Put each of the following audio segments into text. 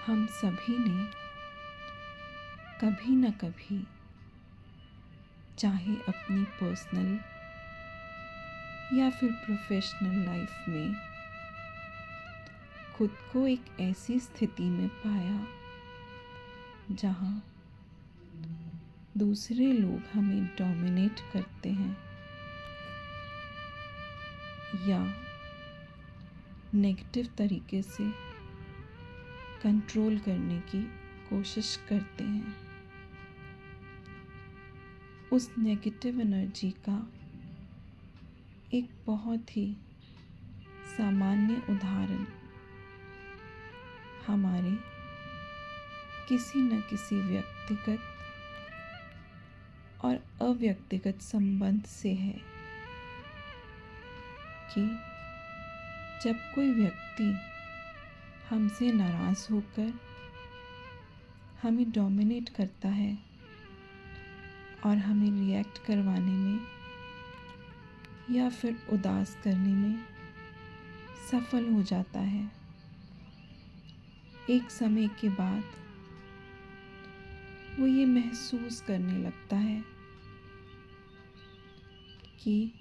हम सभी ने कभी न कभी, चाहे अपनी पर्सनल या फिर प्रोफेशनल लाइफ में, खुद को एक ऐसी स्थिति में पाया जहाँ दूसरे लोग हमें डोमिनेट करते हैं या नेगेटिव तरीके से कंट्रोल करने की कोशिश करते हैं। उस नेगेटिव एनर्जी का एक बहुत ही सामान्य उदाहरण हमारे किसी न किसी व्यक्तिगत और अव्यक्तिगत संबंध से है कि जब कोई व्यक्ति हमसे नाराज़ होकर हमें डोमिनेट करता है और हमें रिएक्ट करवाने में या फिर उदास करने में सफल हो जाता है, एक समय के बाद वो ये महसूस करने लगता है कि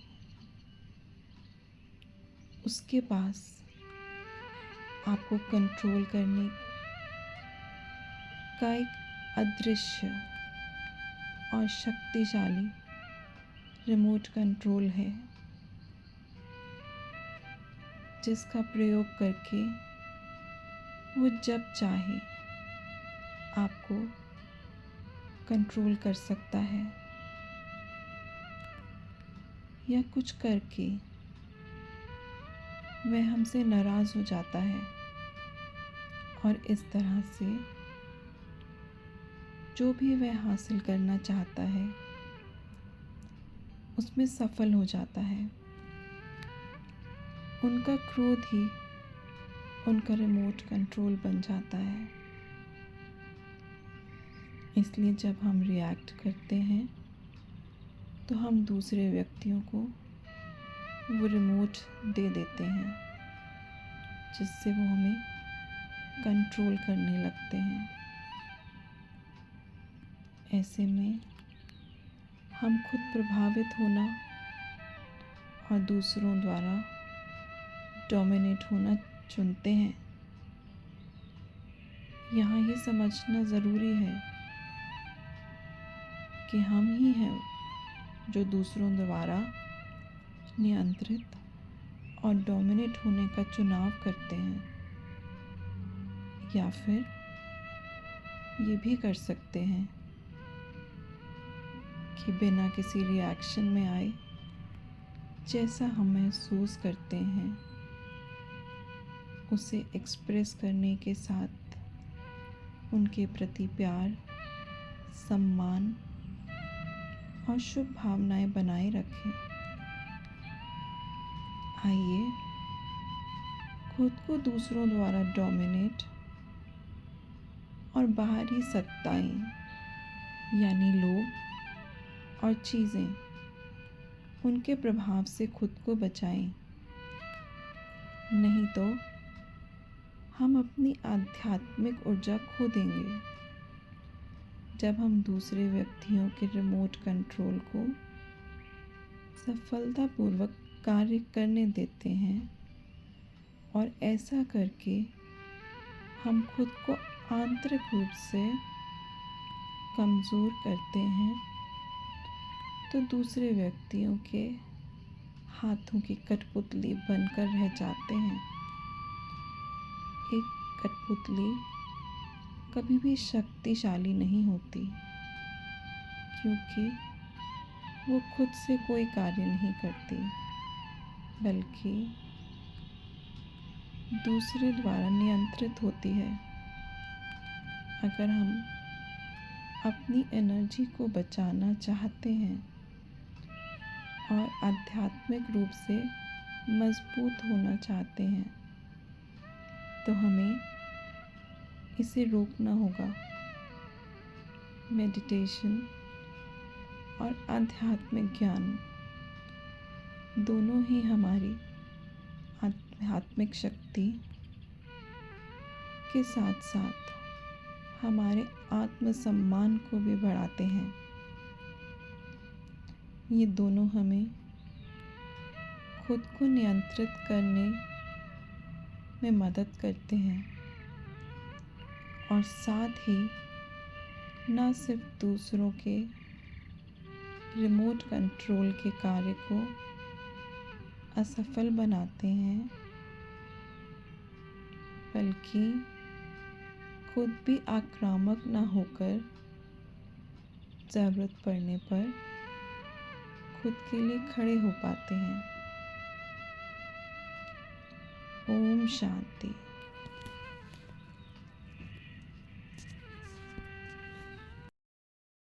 उसके पास आपको कंट्रोल करने का एक अदृश्य और शक्तिशाली रिमोट कंट्रोल है, जिसका प्रयोग करके वो जब चाहे आपको कंट्रोल कर सकता है या कुछ करके वह हमसे नाराज़ हो जाता है और इस तरह से जो भी वह हासिल करना चाहता है उसमें सफल हो जाता है। उनका क्रोध ही उनका रिमोट कंट्रोल बन जाता है। इसलिए जब हम रिएक्ट करते हैं तो हम दूसरे व्यक्तियों को वो रिमोट दे देते हैं, जिससे वो हमें कंट्रोल करने लगते हैं। ऐसे में हम खुद प्रभावित होना और दूसरों द्वारा डोमिनेट होना चुनते हैं। यहाँ ये समझना ज़रूरी है कि हम ही हैं जो दूसरों द्वारा नियंत्रित और डोमिनेट होने का चुनाव करते हैं, या फिर ये भी कर सकते हैं कि बिना किसी रिएक्शन में आए जैसा हम महसूस करते हैं उसे एक्सप्रेस करने के साथ उनके प्रति प्यार, सम्मान और शुभ भावनाएं बनाए रखें। आइए खुद को दूसरों द्वारा डोमिनेट और बाहरी सत्ताएं यानी लोग और चीज़ें, उनके प्रभाव से खुद को बचाएं। नहीं तो हम अपनी आध्यात्मिक ऊर्जा खो देंगे जब हम दूसरे व्यक्तियों के रिमोट कंट्रोल को सफलतापूर्वक कार्य करने देते हैं, और ऐसा करके हम खुद को आंतरिक रूप से कमज़ोर करते हैं, तो दूसरे व्यक्तियों के हाथों की कठपुतली बनकर रह जाते हैं। एक कठपुतली कभी भी शक्तिशाली नहीं होती, क्योंकि वो खुद से कोई कार्य नहीं करती, बल्कि दूसरे द्वारा नियंत्रित होती है। अगर हम अपनी एनर्जी को बचाना चाहते हैं और आध्यात्मिक रूप से मजबूत होना चाहते हैं, तो हमें इसे रोकना होगा। मेडिटेशन और आध्यात्मिक ज्ञान दोनों ही हमारी आध्यात्मिक शक्ति के साथ साथ हमारे आत्मसम्मान को भी बढ़ाते हैं। ये दोनों हमें खुद को नियंत्रित करने में मदद करते हैं और साथ ही न सिर्फ दूसरों के रिमोट कंट्रोल के कार्य को असफल बनाते हैं, बल्कि खुद भी आक्रामक न होकर ज़रूरत पड़ने पर खुद के लिए खड़े हो पाते हैं। ओम शांति।